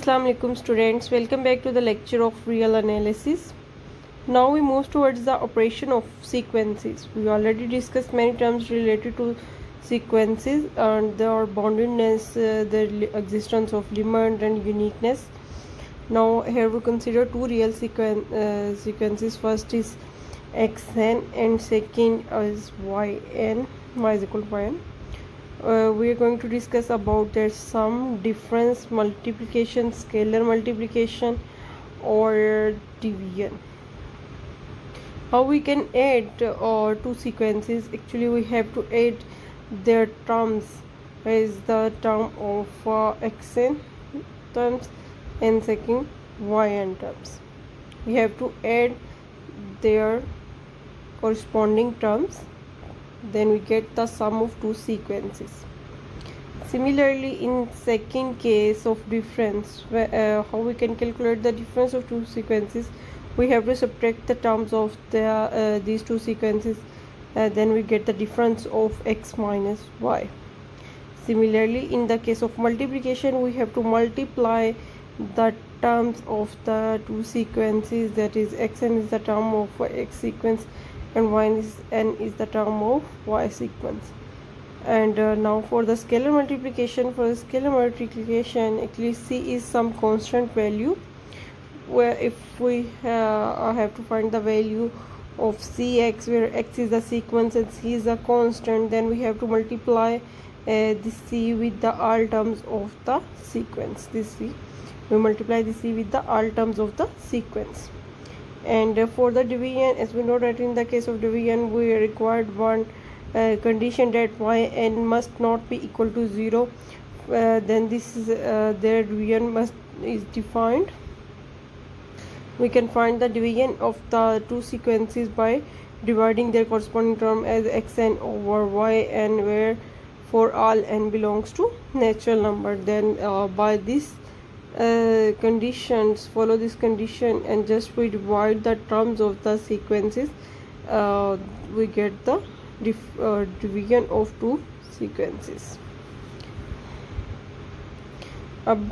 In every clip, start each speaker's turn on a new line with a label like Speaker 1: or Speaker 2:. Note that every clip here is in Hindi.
Speaker 1: Assalamu alaikum students, welcome back to the lecture of real analysis. Now we move towards the operation of sequences. We already discussed many terms related to sequences and their boundedness, the existence of limit and uniqueness. Now here we consider two real sequences. First is xn and second is yn, y is equal to yn. We are going to discuss about their sum, difference, multiplication, scalar multiplication or division. How we can add two sequences? Actually we have to add their terms, as the term of xn terms and second yn terms. We have to add their corresponding terms, then we get the sum of two sequences. Similarly, in second case of difference, how we can calculate the difference of two sequences? We have to subtract the terms of these two sequences, then we get the difference of x minus y. Similarly, in the case of multiplication, we have to multiply the terms of the two sequences, that is xn is the term of x sequence and yn is the term of y sequence. And now for the scalar multiplication, actually c is some constant value, where if we have to find the value of cx, where x is the sequence and c is a constant, then we have to multiply this c with the all terms of the sequence. We multiply this c with the all terms of the sequence. And for the division, as we know that in the case of division we required one condition that yn must not be equal to 0, then this is their division is defined. We can find the division of the two sequences by dividing their corresponding term as xn over yn, where for all n belongs to natural number. Then by this conditions, follow this condition and just we divide the terms of the sequences, we get the division of two sequences. अब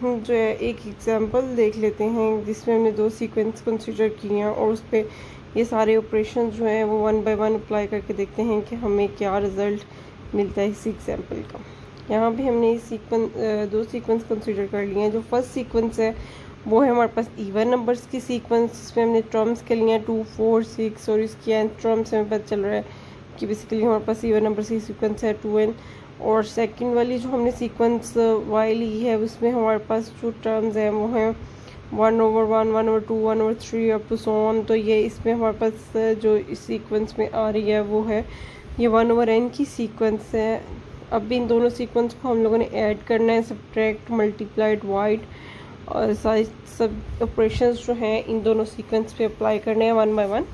Speaker 1: जो है एक एग्जांपल देख लेते हैं जिसमें हमने दो सीक्वेंस कंसीडर किए हैं और उस पर ये सारे ऑपरेशन जो हैं वो वन बाय वन अप्लाई करके देखते हैं कि हमें क्या रिज़ल्ट मिलता है इस एग्जांपल का। यहाँ भी हमने दो सीक्वेंस कंसीडर कर लिए हैं। जो फर्स्ट सीक्वेंस है वो है हमारे पास इवन नंबर्स की सीक्वेंस, जिसमें हमने टर्म्स के लिए 2, 4, 6 और इसकी एन टर्म्स हमें पता चल रहा है कि बेसिकली हमारे पास इवन नंबर्स की सीक्वेंस है 2n। और सेकंड वाली जो हमने सीक्वेंस y ली है उसमें हमारे पास जो टर्म्स हैं वो हैं 1/1, 1/2, 1/3 अप टू सो ऑन। तो ये इसमें हमारे पास जो इस सीक्वेंस में आ रही है वो है ये 1/n की सीक्वेंस है। अब इन दोनों सीक्वेंस को हम लोगों ने ऐड करना है, सब्ट्रैक्ट, मल्टीप्लाई, डिवाइड और सब ऑपरेशंस जो हैं इन दोनों सीक्वेंस पे अप्लाई करने हैं वन बाय वन।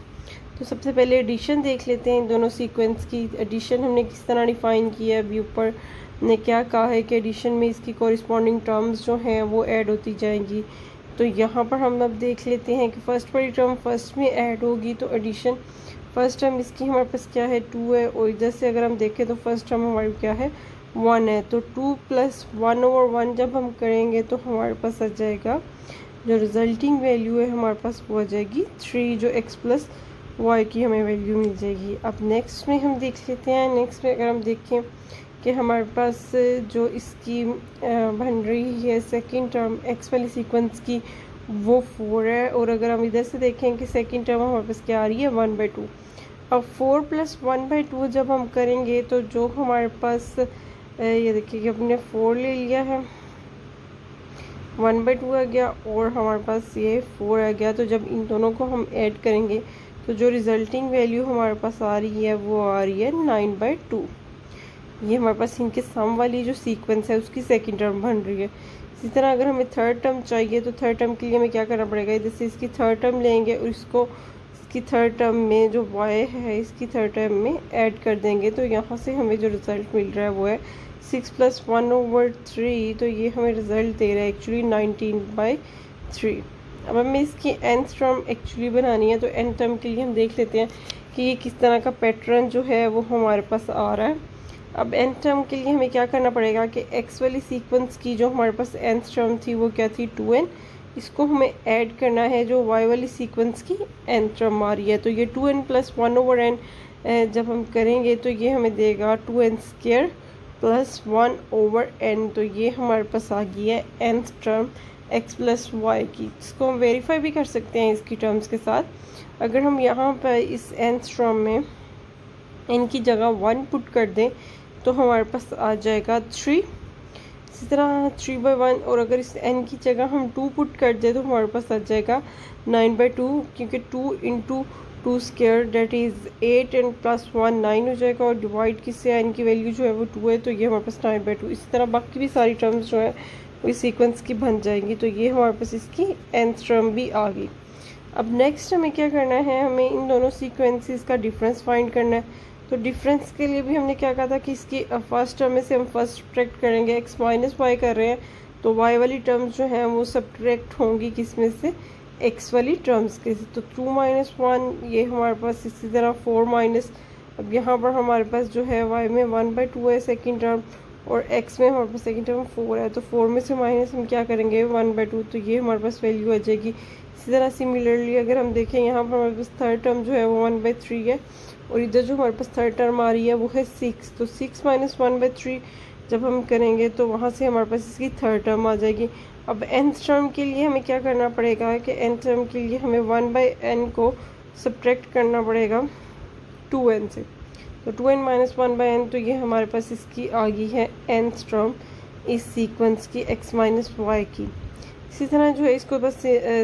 Speaker 1: तो सबसे पहले एडिशन देख लेते हैं इन दोनों सीक्वेंस की। एडिशन हमने किस तरह डिफ़ाइन किया है, अभी ऊपर ने क्या कहा है कि एडिशन में इसकी कॉरिस्पॉन्डिंग टर्म्स जो हैं वो ऐड होती जाएंगी। तो यहाँ पर हम अब देख लेते हैं कि फर्स्ट वाली टर्म फर्स्ट में ऐड होगी, तो एडिशन फर्स्ट टर्म इसकी हमारे पास क्या है 2 है, और इधर से अगर हम देखें तो फर्स्ट टर्म हमारी क्या है 1 है। तो 2 + 1/1 जब हम करेंगे तो हमारे पास आ जाएगा जो रिजल्टिंग वैल्यू है हमारे पास वो आ जाएगी 3, जो x + y की हमें वैल्यू मिल जाएगी। अब नेक्स्ट में हम देख लेते हैं। नेक्स्ट में अगर हम देखें कि हमारे पास जो इसकी बन रही है सेकंड टर्म x वाली सीक्वेंस की वो 4 है, और अगर हम इधर से देखें कि सेकंड टर्म हमारे पास क्या आ रही है 1/2। अब 4 + 1/2 जब हम करेंगे तो जो हमारे पास ये देखिए कि हमने 4 ले लिया है, 1/2 आ गया और हमारे पास ये 4 आ गया। तो जब इन दोनों को हम ऐड करेंगे तो जो रिज़ल्टिंग वैल्यू हमारे पास आ रही है वो आ रही है 9/2। ये हमारे पास इनके सम वाली जो सीक्वेंस है उसकी सेकंड टर्म बन रही है। इसी तरह अगर हमें थर्ड टर्म चाहिए तो थर्ड टर्म के लिए हमें क्या करना पड़ेगा, जैसे इसकी थर्ड टर्म लेंगे और इसकी थर्ड टर्म में जो y है इसकी थर्ड टर्म में ऐड कर देंगे। तो यहाँ से हमें जो रिज़ल्ट मिल रहा है वो है 6 + 1/3। तो ये हमें रिज़ल्ट दे रहा है एक्चुअली 19/3। अब हमें इसकी nth टर्म एक्चुअली बनानी है, तो nth टर्म के लिए हम देख लेते हैं कि ये किस तरह का पैटर्न जो है वो हमारे पास आ रहा है। अब nth टर्म के लिए हमें क्या करना पड़ेगा कि x वाली सीक्वेंस की जो हमारे पास nth टर्म थी वो क्या थी 2n, इसको हमें ऐड करना है जो y वाली सीक्वेंस की nth टर्म आ रही है। तो ये 2n प्लस 1/n जब हम करेंगे तो ये हमें देगा 2n स्क्वायर प्लस 1/n। तो ये हमारे पास आ गई है nth term x plus y की। इसको हम वेरीफाई भी कर सकते हैं इसकी टर्म्स के साथ। अगर हम यहाँ पर इस nth टर्म में n की जगह 1 पुट कर दें तो हमारे पास आ जाएगा 3। इसी तरह 3/1, और अगर इस n की जगह हम 2 पुट कर दें तो हमारे पास आ जाएगा 9/2, क्योंकि 2 into 2 square that is 8 and plus 1 9 हो जाएगा, और डिवाइड किससे n की वैल्यू जो है वो 2 है, तो ये हमारे पास 9/2। इसी तरह बाकी भी सारी टर्म्स जो है वो इस सीक्वेंस की बन जाएंगी। तो ये हमारे पास इसकी nth टर्म भी आ गई। अब नेक्स्ट हमें क्या करना है, हमें इन दोनों सीक्वेंसेस का डिफरेंस फाइंड करना है। तो डिफरेंस के लिए भी हमने क्या कहा था कि इसकी फर्स्ट टर्म में से हम फर्स्ट सब्ट्रैक्ट करेंगे, x माइनस वाई कर रहे हैं तो y वाली टर्म्स जो हैं वो सब्ट्रैक्ट होंगी किस में से, x वाली टर्म्स के से। तो 2 माइनस 1 ये हमारे पास, इसी तरह 4 माइनस, अब यहाँ पर हमारे पास जो है y में 1/2 है सेकेंड टर्म, और x में हमारे पास सेकेंड टर्म 4 है। तो 4 में से माइनस हम क्या करेंगे 1/2, तो ये हमारे पास वैल्यू आ जाएगी। इसी तरह सिमिलरली अगर हम देखें यहाँ पर हमारे पास थर्ड टर्म जो है वो 1/3 है, और इधर जो हमारे पास थर्ड टर्म आ रही है वो है 6। तो 6 माइनस 1/3 जब हम करेंगे तो वहाँ से हमारे पास इसकी थर्ड टर्म आ जाएगी। अब nth टर्म के लिए हमें क्या करना पड़ेगा कि nth टर्म के लिए हमें 1/n को सब्ट्रैक्ट करना पड़ेगा 2n से। तो 2n माइनस 1/n, तो ये हमारे पास इसकी आ गई है nth टर्म इस सीक्वेंस की x माइनस वाई की। इसी तरह जो है इसको बस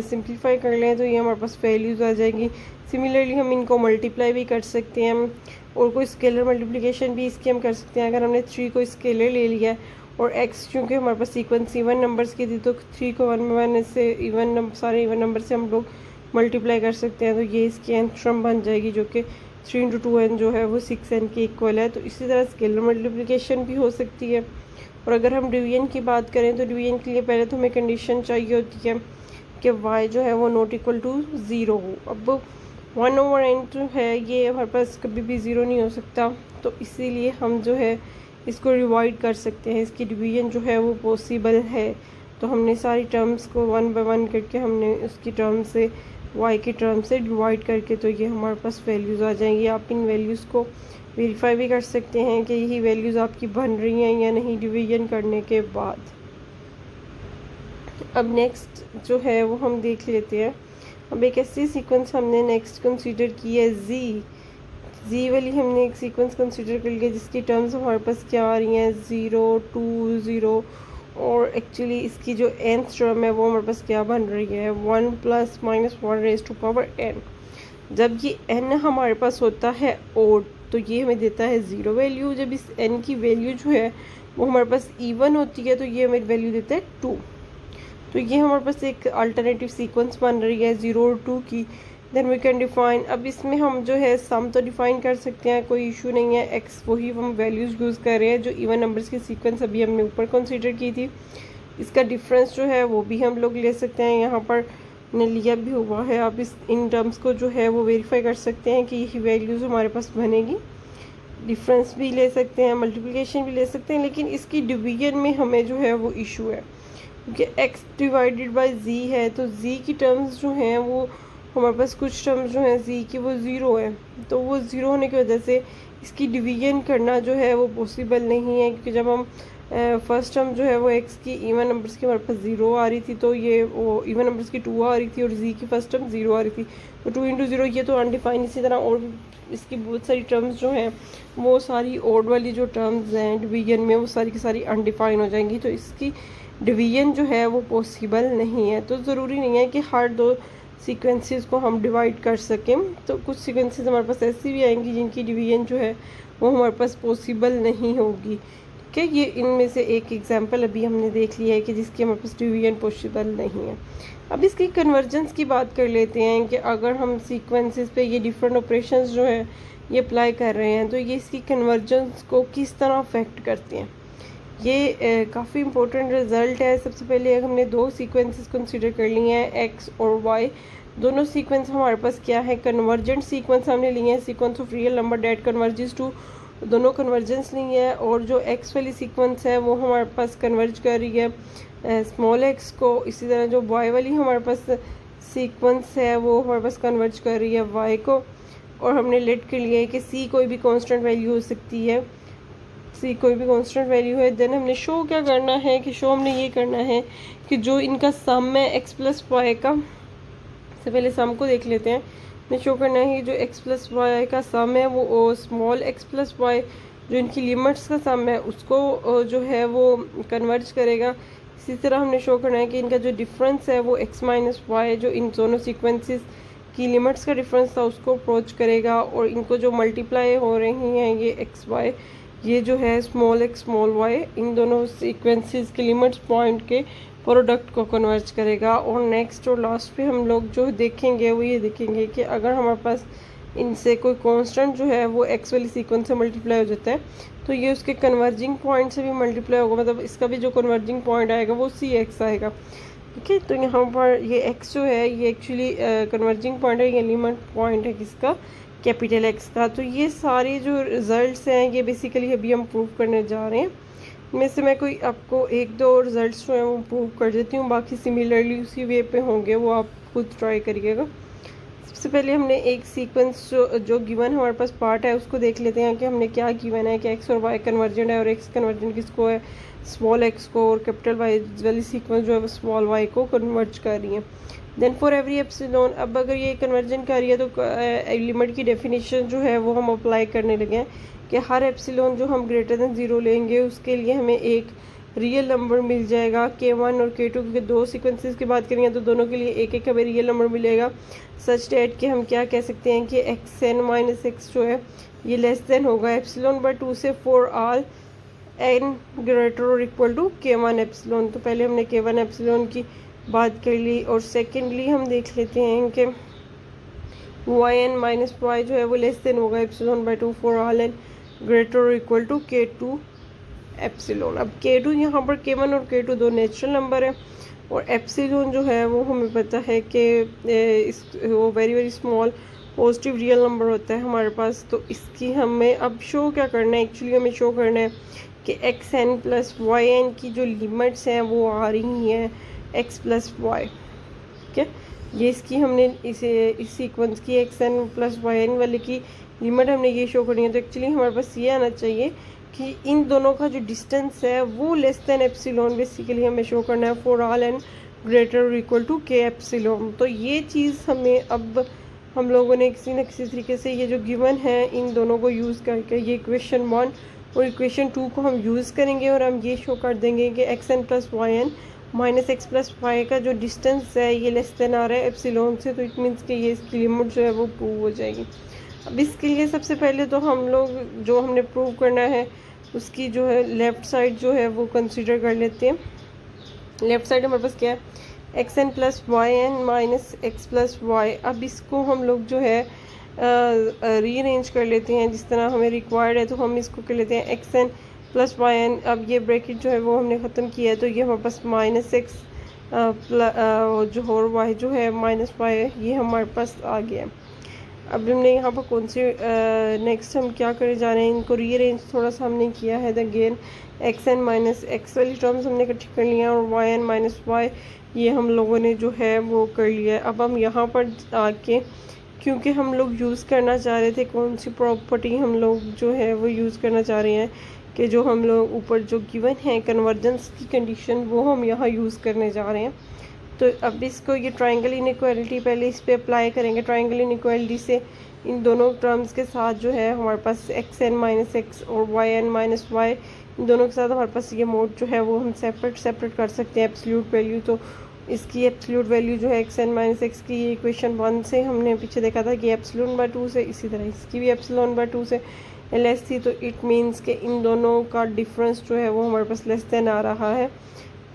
Speaker 1: सिंप्लीफाई कर लें तो ये हमारे पास वैल्यूज़ आ जाएंगी। सिमिलरली हम इनको मल्टीप्लाई भी कर सकते हैं, और कोई स्केलर मल्टीप्लिकेशन भी इसकी हम कर सकते हैं। अगर हमने 3 को स्केलर ले लिया है और x चूँकि हमारे पास सीक्वेंस इवन नंबर्स की थी, तो 3 को 1/1 से इवन नंबर, सारे इवन नंबर से हम लोग मल्टीप्लाई कर सकते हैं। तो ये इसकी nth टर्म बन जाएगी जो कि 3 × 2n जो है वो 6n के इक्वल है। तो इसी तरह स्केलर मल्टीप्लिकेशन भी हो सकती है। और अगर हम डिवीजन की बात करें तो डिवीजन के लिए पहले तो हमें कंडीशन चाहिए होती है कि y जो है वो नॉट इक्वल टू 0 हो। अब 1/n जो है ये हमारे पास कभी भी 0 नहीं हो सकता, तो इसीलिए हम जो है इसको डिवाइड कर सकते हैं, इसकी डिवीजन जो है वो पॉसिबल है। तो हमने सारी टर्म्स को 1/1 करके हमने उसकी टर्म से y की टर्म से डिवाइड करके, तो ये हमारे पास वैल्यूज़ आ जाएंगी। आप इन वैल्यूज़ को वेरीफाई भी कर सकते हैं कि यही वैल्यूज़ आपकी बन रही हैं या नहीं डिवीजन करने के बाद। अब नेक्स्ट जो है वो हम देख लेते हैं। अब एक ऐसी सीक्वेंस हमने नेक्स्ट कंसीडर की है जी वाली हमने एक सीक्वेंस कंसीडर कर लिया जिसकी टर्म्स हमारे पास क्या आ रही हैं 0 2 0, और एक्चुअली इसकी जो nth टर्म है वो हमारे पास क्या बन रही है 1 plus minus 1 raise to power n। जब ये n हमारे पास होता है ओड तो ये हमें देता है 0 वैल्यू। जब इस n की वैल्यू जो है वो हमारे पास इवन होती है तो ये हमें वैल्यू देता है 2। तो ये हमारे पास एक अल्टरनेटिव सीक्वेंस बन रही है 0 और 2 की। देन वी कैन डिफाइन, अब इसमें हम जो है सम तो डिफाइन कर सकते हैं, कोई इशू नहीं है। x वही हम वैल्यूज़ यूज़ कर रहे हैं जो इवन नंबर्स की सीक्वेंस अभी हमने ऊपर कंसीडर की थी। इसका डिफरेंस जो है वो भी हम लोग ले सकते हैं, यहाँ पर ने लिया भी हुआ है। आप इन टर्म्स को जो है वो वेरीफाई कर सकते हैं कि यही वैल्यूज़ हमारे पास बनेगी। डिफरेंस भी ले सकते हैं, मल्टीप्लिकेशन भी ले सकते हैं, लेकिन इसकी डिवीजन में हमें जो है वो इशू है क्योंकि x डिवाइडेड बाय z है। तो z की टर्म्स जो हैं वो हमारे पास कुछ टर्म्स जो हैं z की वो 0 है, तो वो 0 होने की वजह से इसकी डिवीजन करना जो है वो पॉसिबल नहीं है। क्योंकि जब हम फर्स्ट टर्म जो है वो x की इवन नंबर्स की हमारे पास 0 आ रही थी, तो ये वो इवन नंबर्स की 2 आ रही थी, और z की फर्स्ट टर्म 0 आ रही थी, तो 2 × 0 ये तो अनडिफाइन। इसी तरह और इसकी बहुत सारी टर्म्स जो हैं वो सारी ओड वाली जो टर्म्स हैं डिवीजन में वो सारी की सारी अनडिफाइन हो जाएंगी, तो इसकी डिवीजन जो है वो पॉसिबल नहीं है। तो ज़रूरी नहीं है कि हर दो सीक्वेंसेस को हम डिवाइड कर सकें, तो कुछ सीक्वेंसेस हमारे पास ऐसी भी आएंगी जिनकी डिवीजन जो है वो हमारे पास पॉसिबल नहीं होगी। कि ये इनमें से एक एग्जांपल अभी हमने देख लिया है कि जिसकी हमारे पास डिवीजन पॉसिबल नहीं है। अब इसकी कन्वर्जेंस की बात कर लेते हैं कि अगर हम सीक्वेंसेस पे ये डिफरेंट ऑपरेशंस जो है ये अप्लाई कर रहे हैं तो ये इसकी कन्वर्जेंस को किस तरह अफेक्ट करते हैं। ये काफ़ी इंपॉर्टेंट रिज़ल्ट है। सबसे पहले हमने दो सीक्वेंसेस कंसीडर कर लिए हैं x और y। दोनों सीक्वेंस हमारे पास क्या है, कन्वर्जेंट सीक्वेंस हमने लिए हैं, sequence of real number that converges to दोनों कन्वर्जेंस नहीं है, और जो एक्स वाली सीक्वेंस है वो हमारे पास कन्वर्ज कर रही है स्मॉल एक्स को। इसी तरह जो वाई वाली हमारे पास सीक्वेंस है वो हमारे पास कन्वर्ज कर रही है वाई को। और हमने लेट कर लिया है कि सी कोई भी कांस्टेंट वैल्यू हो सकती है, सी कोई भी कांस्टेंट वैल्यू है। देन हमने शो क्या करना है कि शो हमने ये करना है कि जो इनका सम है एक्स प्लस वाई का, सबसे पहले सम को देख लेते हैं। हमें शो करना है जो एक्स प्लस वाई का सम है वो स्मॉल एक्स प्लस वाई जो इनकी लिमिट्स का सम है उसको जो है वो कन्वर्ज करेगा। इसी तरह हमने शो करना है कि इनका जो डिफरेंस है वो एक्स माइनस वाई जो इन दोनों सीक्वेंसेस की लिमिट्स का डिफरेंस था उसको अप्रोच करेगा। और इनको जो मल्टीप्लाई हो रही हैं ये एक्स वाई, ये जो है स्मॉल एक्स स्मॉल वाई, इन दोनों सीक्वेंसेस के लिमिट्स पॉइंट के प्रोडक्ट को कन्वर्ज करेगा। और नेक्स्ट और लास्ट पे हम लोग जो देखेंगे वो ये देखेंगे कि अगर हमारे पास इनसे कोई कांस्टेंट जो है वो एक्स वाली सीक्वेंस से मल्टीप्लाई हो जाता है तो ये उसके कन्वर्जिंग पॉइंट से भी मल्टीप्लाई होगा, मतलब इसका भी जो कन्वर्जिंग पॉइंट आएगा वो सी एक्स आएगा। ठीक है, तो यहाँ पर ये एक्स जो है ये एक्चुअली कन्वर्जिंग पॉइंट है, ये लिमिट पॉइंट है किसका, कैपिटल एक्स का। तो ये सारे जो रिजल्ट्स हैं ये बेसिकली अभी हम प्रूव करने जा रहे हैं। इनमें से मैं कोई आपको एक दो रिजल्ट्स जो हैं वो प्रूव कर देती हूँ, बाकी सिमिलरली उसी वे पे होंगे, वो आप खुद ट्राई करिएगा। सबसे पहले हमने एक सीक्वेंस जो गिवन हमारे पास पार्ट है उसको देख लेते हैं कि हमने क्या गिवन है कि एक्स और वाई कन्वर्जेंट है, और एक्स कन्वर्जेंट किसको है, स्मॉल एक्स को, और कैपिटल वाई वाली सीक्वेंस जो है वो स्मॉल वाई को कन्वर्ज कर रही है। देन फॉर एवरी एप्सिलॉन, अब अगर ये कन्वर्जन कर रही है तो लिमिट की डेफिनेशन जो है वो हम अप्लाई करने लगे हैं कि हर एप्सिलॉन जो हम ग्रेटर देन 0 लेंगे उसके लिए हमें एक रियल नंबर मिल जाएगा K1 और K2, क्योंकि दो सीक्वेंसेस की बात करेंगे तो दोनों के लिए एक एक हमें रियल नंबर मिलेगा, सच डेट कि हम क्या कह सकते हैं कि xn माइनस एक्स जो है ये लेस देन होगा एप्सिलॉन बाय 2 से फॉर ऑल n ग्रेटर और इक्वल टू K1 एप्सिलॉन। तो पहले हमने K1 एप्सिलॉन की बात कर ली, और सेकेंडली हम देख लेते हैं कि yn माइनस वाई जो है वो लेस देन होगा epsilon bye 2 for all n greater और इक्वल टू K2 एप्सिलॉन। अब K2 यहाँ पर K1 और K2 दो नेचुरल नंबर है, और एप्सिलॉन जो है वो हमें पता है कि वो very very small positive real number होता है हमारे पास। तो इसकी हमें अब शो क्या करना है, एक्चुअली हमें शो करना है कि xn प्लस yn की जो लिमिट्स हैं वो आ रही हैं x प्लस वाई। ठीक है, ये इसकी हमने इस सीक्वेंस की xn प्लस yn वाले की लिमिट हमने ये शो करनी है। तो एक्चुअली हमारे पास ये आना चाहिए कि इन दोनों का जो डिस्टेंस है वो लेस देन एप्सिलॉन बेसिकली हमें शो करना है फॉर ऑल n ग्रेटर और इक्वल टू k एप्सिलॉन। तो ये चीज़ हमें अब हम लोगों ने किसी न किसी तरीके से ये जो गिवन है इन दोनों को यूज़ करके ये इक्वेशन 1 और इक्वेशन 2 को हम यूज़ करेंगे, और हम ये शो कर देंगे कि xn plus yn minus x plus y का जो डिस्टेंस है ये लेस देन आ रहा है एप्सिलॉन से। तो इट मीन्स कि ये इसकी लिमिट जो है वो प्रूव हो जाएगी। अब इसके लिए सबसे पहले तो हम लोग जो हमने प्रूव करना है उसकी जो है लेफ़्ट साइड जो है वो कंसीडर कर लेते हैं। लेफ़्ट साइड हमारे पास क्या है, xn plus y n minus x plus y. अब इसको हम लोग जो है रीअरेंज कर लेते हैं जिस तरह हमें रिक्वायर्ड है। तो हम इसको कर लेते हैं xn प्लस वाई एन। अब ये ब्रैकेट जो है वो हमने ख़त्म किया है, तो ये हमारे पास माइनस एक्स जो और वाई जो है माइनस वाई ये हमारे पास आ गया। अब हमने यहाँ पर कौन सी नेक्स्ट हम क्या करे जा रहे हैं, इनको रीअरेंज थोड़ा सा हमने किया है। अगेन xn माइनस एक्स वाली टर्म्स हमने इकट्ठी कर लिया, और yn माइनस वाई ये हम लोगों ने जो है वो कर लिया है। अब हम यहाँ पर आके क्योंकि हम लोग यूज़ करना चाह रहे थे, कौन सी प्रॉपर्टी हम लोग जो है वो यूज़ करना चाह रहे हैं कि जो हम लोग ऊपर जो गिवन है कन्वर्जेंस की कंडीशन वो हम यहाँ यूज़ करने जा रहे हैं। तो अब इसको ये ट्रायंगल इनइक्वालिटी पहले इस पे अप्लाई करेंगे। ट्रायंगल इनइक्वालिटी से इन दोनों टर्म्स के साथ जो है हमारे पास xn माइनस एक्स और yn माइनस वाई इन दोनों के साथ हमारे पास ये मोड जो है वो हम सेपरेट कर सकते हैं एब्सोल्यूट वैल्यू। तो इसकी एब्सोल्यूट वैल्यू जो है xn माइनस एक्स की, ये इक्वेशन 1 से हमने पीछे देखा था कि एप्सिलॉन बाय 2 से, इसी तरह इसकी भी एप्सिलॉन बाय 2 से लेस थी। तो इट मीन्स कि इन दोनों का डिफरेंस जो है वो हमारे पास लेस देन आ रहा है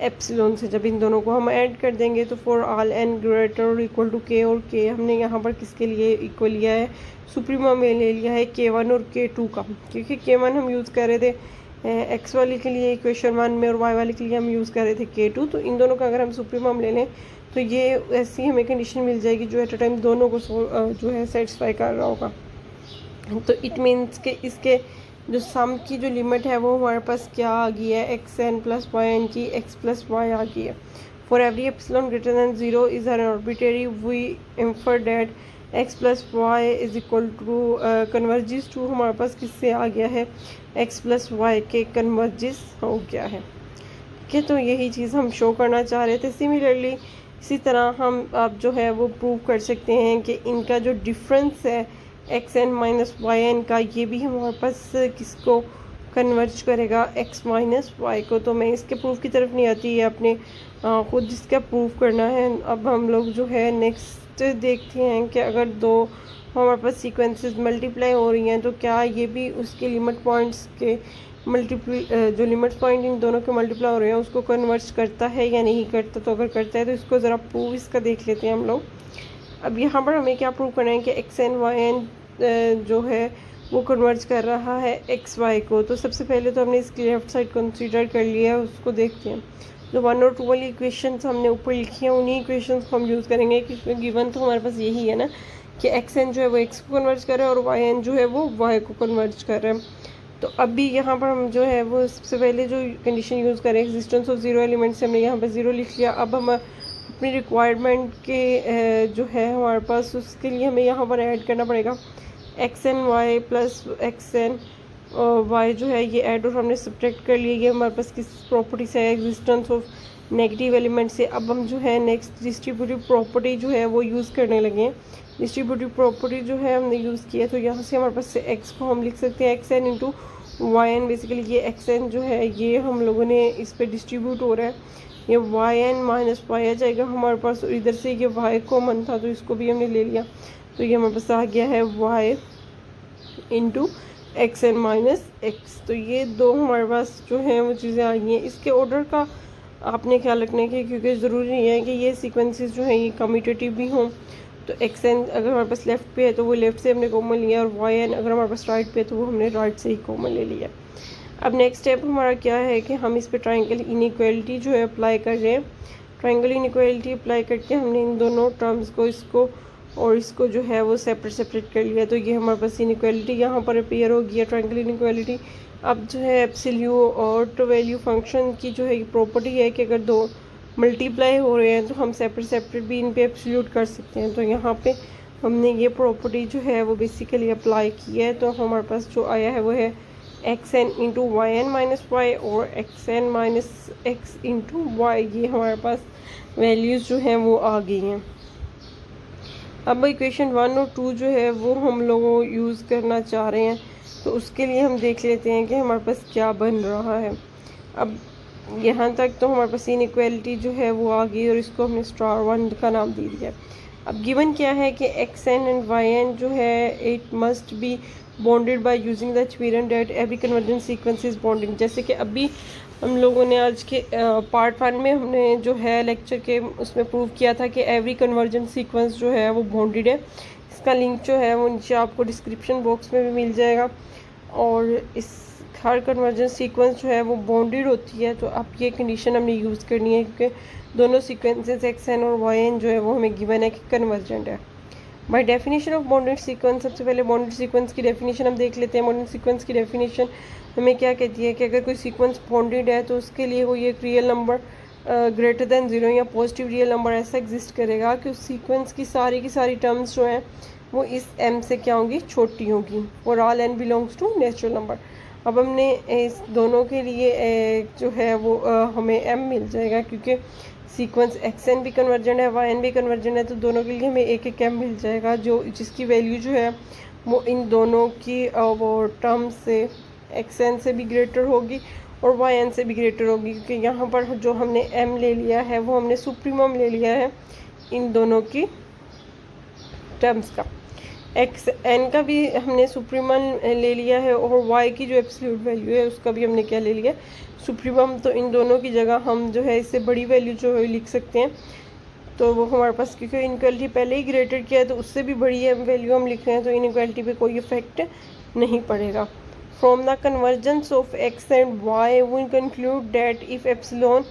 Speaker 1: एप्सिलॉन से। जब इन दोनों को हम ऐड कर देंगे तो फॉर ऑल n ग्रेटर और इक्वल टू k, और k हमने यहाँ पर किसके लिए इक्वल लिया है, सुप्रीमा में ले लिया है K1 और K2 का, क्योंकि K1 हम यूज़ कर रहे थे x वाले के लिए इक्वेशन 1 में, और y वाले के लिए हम यूज़ कर रहे थे K2। तो इन दोनों का अगर हम सुप्रीमा ले लें तो ये ऐसी हमें कंडीशन मिल जाएगी जो एट अ टाइम दोनों को जो है सेटिस्फाई कर रहा होगा। तो इट मीन्स के इसके जो सम की जो लिमिट है वो हमारे पास क्या आ गई है, x n plus y n की एक्स प्लस वाई आ गई है। For every epsilon greater than 0 is n arbitrary we infer that x plus y is equal to converges to, हमारे पास किससे आ गया है, एक्स प्लस वाई के कन्वर्जिस हो गया है। ठीक है, तो यही चीज़ हम शो करना चाह रहे थे। सिमिलरली इसी तरह हम आप जो है वो प्रूव कर सकते हैं कि इनका जो डिफरेंस है x n minus y n का, ये भी हमारे पास किसको कन्वर्ज करेगा, एक्स माइनस वाई को। तो मैं इसके प्रूफ की तरफ नहीं आती है, अपने खुद इसका प्रूफ करना है। अब हम लोग जो है नेक्स्ट देखते हैं कि अगर दो हमारे पास सीक्वेंसेस मल्टीप्लाई हो रही हैं तो क्या ये भी उसके लिमिट पॉइंट्स के जो लिमिट पॉइंट इन दोनों के मल्टीप्लाई हो रहे हैं उसको कन्वर्ट करता है या नहीं करता। तो अगर करता है तो इसको ज़रा प्रूव इसका देख लेते हैं हम लोग। अब यहाँ पर हमें क्या प्रूव करना है कि एक्स एन वाई एन जो है वो कन्वर्ट कर रहा है एक्स वाई को। तो सबसे पहले तो हमने इसकी लेफ्ट साइड कंसीडर कर लिया है, उसको देखते हैं। जो 1 और 2 वाली इक्वेशंस हमने ऊपर लिखी हैं उन्हीं इक्वेशंस को हम यूज़ करेंगे, क्योंकि गिवन तो हमारे पास यही है ना कि एक्स एन जो है वो एक्स को कन्वर्ट कर रहा है और वाई एन जो है वो वाई को कन्वर्ट कर रहा है। तो अभी यहाँ पर हम जो है वो सबसे पहले जो कंडीशन यूज़ करें एक्जिस्टेंस ऑफ ज़ीरो एलिमेंट से हमने यहाँ पर ज़ीरो लिख लिया। अब हम अपनी रिक्वायरमेंट के जो है हमारे पास उसके लिए हमें यहाँ पर ऐड करना पड़ेगा x n y plus x n y जो है ये ऐड और हमने सब्ट्रैक्ट कर लिया। ये हमारे पास किस प्रॉपर्टी से है, एग्जिस्टेंस ऑफ नेगेटिव एलिमेंट से। अब हम जो है नेक्स्ट डिस्ट्रीब्यूटिव प्रॉपर्टी जो है वो यूज़ करने लगे हैं। डिस्ट्रीब्यूटिव प्रॉपर्टी जो है हमने यूज़ किया, तो यहाँ से हमारे पास से एक्स को हम लिख सकते हैं x n into y n. Basically ये एक्स एन जो है ये हम लोगों ने इस पर डिस्ट्रीब्यूट हो रहा है, ये वाई एन माइनस वाई आ जाएगा हमारे पास। और इधर से ये वाई कॉमन था तो इसको भी हमने ले लिया, तो ये हमारे पास आ गया है y into x n minus x. तो ये दो हमारे पास जो है वो चीज़ें आ गई हैं। इसके ऑर्डर का आपने ख्याल रखना है क्योंकि ज़रूरी नहीं है कि ये सीक्वेंसेस जो हैं ये कम्यूटेटिव भी हों। तो एक्स एन अगर हमारे पास लेफ़्ट पे है तो वो लेफ़्ट से हमने कॉमन लिया, और वाई एन अगर हमारे पास राइट पे है तो वो हमने राइट से ही कॉमन ले लिया। अब नेक्स्ट स्टेप हमारा क्या है कि हम इस पे ट्रायंगल इनइक्वालिटी जो है अप्लाई कर रहे हैं। ट्रायंगल इनइक्वालिटी अप्लाई करके हमने इन दोनों टर्म्स को, इसको और इसको जो है वो सेपरेट कर लिया। तो ये हमारे पास इनइक्वालिटी यहाँ पर अपीयर हो गया, ट्रायंगल इनइक्वालिटी। अब जो है एब्सोल्यूट वैल्यू फंक्शन की जो है प्रॉपर्टी है कि अगर दो मल्टीप्लाई हो रहे हैं तो हम सेपरेट भी इन पे एब्सोल्यूट कर सकते हैं। तो यहाँ पे हमने ये प्रॉपर्टी जो है वो बेसिकली अप्लाई की है। तो हमारे पास जो आया है वो है x n into y n minus y और x n minus x into y. ये हमारे पास वैल्यूज़ जो हैं वो आ गई हैं। अब इक्वेशन 1 और 2 जो है वो हम लोग यूज़ करना चाह रहे हैं, तो उसके लिए हम देख लेते हैं कि हमारे पास क्या बन रहा है। अब यहाँ तक तो हमारे पास इनइक्वालिटी जो है वो आ गई और इसको हमने स्टार 1 का नाम दे दिया। अब गिवन क्या है कि x n and y n जो है it must be bounded by using the theorem that every convergent sequence is bounding. जैसे कि अभी हम लोगों ने आज के पार्ट 1 में हमने जो है लेक्चर के उसमें प्रूव किया था कि एवरी कन्वर्जेंट सीक्वेंस जो है वो बॉन्डेड है। इसका लिंक जो है वो नीचे आपको डिस्क्रिप्शन बॉक्स में भी मिल जाएगा। और इस हर कन्वर्जेंट सीक्वेंस जो है वो बॉन्डेड होती है। तो अब ये कंडीशन हमने यूज़ करनी है क्योंकि दोनों सीक्वेंसेस एक्स एन और वाई एन जो है वो हमें गिवन है कि कन्वर्जेंट है। By definition of bonded sequence, सबसे पहले बॉन्डेड सीक्वेंस की डेफिनेशन हम देख लेते हैं। बॉन्डेड सीक्वेंस की डेफिनेशन हमें क्या कहती है कि अगर कोई सीक्वेंस बॉन्डेड है तो उसके लिए कोई एक रियल नंबर ग्रेटर दैन 0 या पॉजिटिव रियल नंबर ऐसा एग्जिस्ट करेगा कि उस सीक्वेंस की सारी टर्म्स जो हैं वो इस m से क्या होंगी, छोटी होगी। और all n belongs to natural number. अब हमने इस दोनों के लिए जो है वो हमें m मिल जाएगा क्योंकि सीक्वेंस एक्स एन भी कन्वर्जेंट है, वाई एन भी कन्वर्जेंट है। तो दोनों के लिए हमें एक m मिल जाएगा जो जिसकी वैल्यू जो है वो इन दोनों की वो टर्म से एक्स एन से भी ग्रेटर होगी और वाई एन से भी ग्रेटर होगी, क्योंकि यहाँ पर जो हमने m ले लिया है वो हमने सुप्रीमम ले लिया है इन दोनों की टर्म्स का। एक्स एन का भी हमने सुप्रीमम ले लिया है और वाई की जो एब्सोल्यूट वैल्यू है उसका भी हमने क्या ले लिया, सुप्रीमम। तो इन दोनों की जगह हम जो है इससे बड़ी वैल्यू जो है लिख सकते हैं। तो वो हमारे पास क्योंकि इनइक्वालिटी पहले ही ग्रेटर किया है तो उससे भी बड़ी वैल्यू हम लिख रहे हैं, तो इनइक्वालिटी पे कोई इफेक्ट नहीं पड़ेगा। From the convergence of x and y we conclude that if epsilon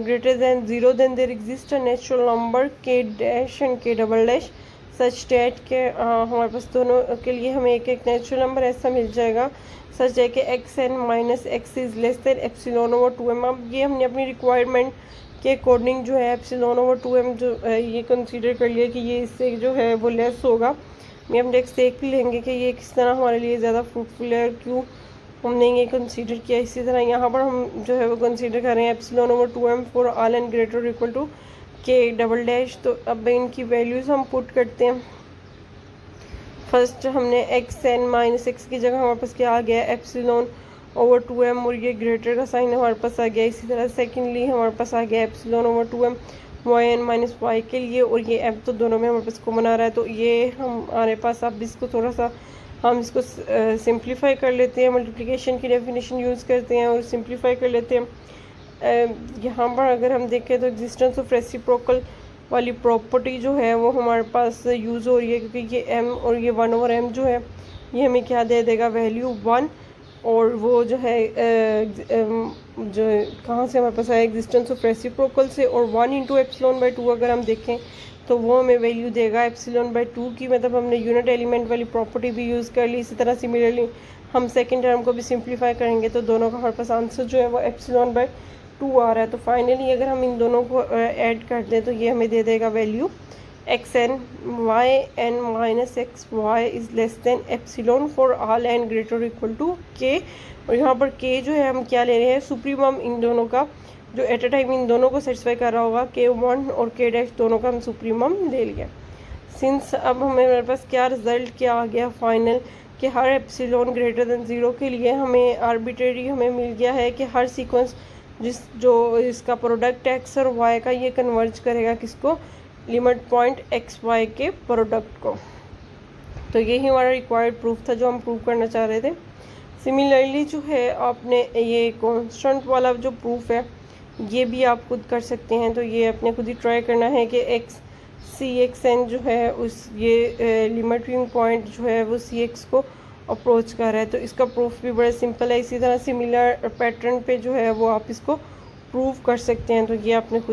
Speaker 1: greater than 0 then there exists a natural number k dash and k double dash such that के हमारे पास दोनों के लिए हमें एक नेचुरल नंबर ऐसा मिल जाएगा सच है कि x n minus x is less than epsilon over 2m। अब ये हमने अपनी रिक्वायरमेंट के अकॉर्डिंग जो है एप्सिलॉन ओवर 2m जो ये कंसीडर कर लिया कि ये इससे जो है वो लेस होगा। ये हम नेक्स्ट देख लेंगे कि ये किस तरह हमारे लिए ज़्यादा फ्रूटफुल है और क्यों हमने ये कंसीडर किया। इसी तरह यहाँ पर हम जो है वो कंसीडर कर रहे हैं epsilon over 2m for all n greater equal to k double dash. तो अब इनकी वैल्यूज़ हम पुट करते हैं। फर्स्ट हमने एक्स एन माइनस एक्स की जगह हमारे पास क्या आ गया एप्सिलॉन ओवर 2m और ये ग्रेटर का साइन हमारे पास आ गया। इसी तरह सेकेंडली हमारे पास आ गया epsilon over 2m y n minus y के लिए, और ये एम तो दोनों में हमारे पास कॉमन आ रहा है। तो ये हमारे पास अब इसको थोड़ा सा हम इसको सिंप्लीफाई कर लेते हैं, मल्टीप्लिकेशन की डेफिनेशन यूज़ करते हैं और सिंप्लीफाई कर लेते हैं। यहाँ पर अगर हम देखें तो एग्जिस्टेंस ऑफ रेसिप्रोकल वाली प्रॉपर्टी जो है वो हमारे पास यूज़ हो रही है, क्योंकि ये m और ये 1/m जो है ये हमें क्या दे देगा वैल्यू 1, और वो जो है जो कहाँ से हमारे पास आया एग्जिस्टेंस ऑफ रेसिप्रोकल से, और 1 इंटू एप्सिलॉन बाई 2 अगर हम देखें तो वो हमें वैल्यू देगा एप्सिलॉन बाई 2 की। मतलब हमने यूनिट एलिमेंट वाली प्रॉपर्टी भी यूज़ कर ली। इसी तरह सिमिलरली हम सेकेंड टर्म को भी सिंप्लीफाई करेंगे तो दोनों का हमारे पास आंसर जो है वो एप्सिलॉन बाई 2 आ रहा है। तो फाइनली अगर हम इन दोनों को ऐड कर दें तो ये हमें दे देगा value x n y n minus x y is less than epsilon for all n greater equal to k. और यहाँ पर के जो है हम क्या ले रहे हैं सुप्रीमम इन दोनों का, जो एट अ टाइम इन दोनों को सेटिस्फाई कर रहा होगा k1 और k डैश दोनों का हम सुप्रीमम ले लिया। सिंस अब हमें पास क्या रिजल्ट क्या आ गया फाइनल कि हर एप्सिलॉन ग्रेटर देन 0 के लिए हमें आर्बिट्रेरी हमें मिल गया है कि हर सीक्वेंस जो इसका प्रोडक्ट एक्स और वाई का ये कन्वर्ज करेगा किसको लिमिट पॉइंट एक्स वाई के प्रोडक्ट को। तो यही हमारा रिक्वायर्ड प्रूफ था जो हम प्रूव करना चाह रहे थे। सिमिलरली जो है आपने ये कांस्टेंट वाला जो प्रूफ है ये भी आप खुद कर सकते हैं। तो ये आपने खुद ही ट्राई करना है कि एक्स सी एक्स एन जो है उस ये लिमिटिंग पॉइंट जो है वो सी एक्स को अप्रोच कर रहा है। तो इसका प्रूफ भी बड़ा सिंपल है। इसी तरह सिमिलर पैटर्न पे जो है वो आप इसको प्रूव कर सकते हैं। तो ये आपने खुद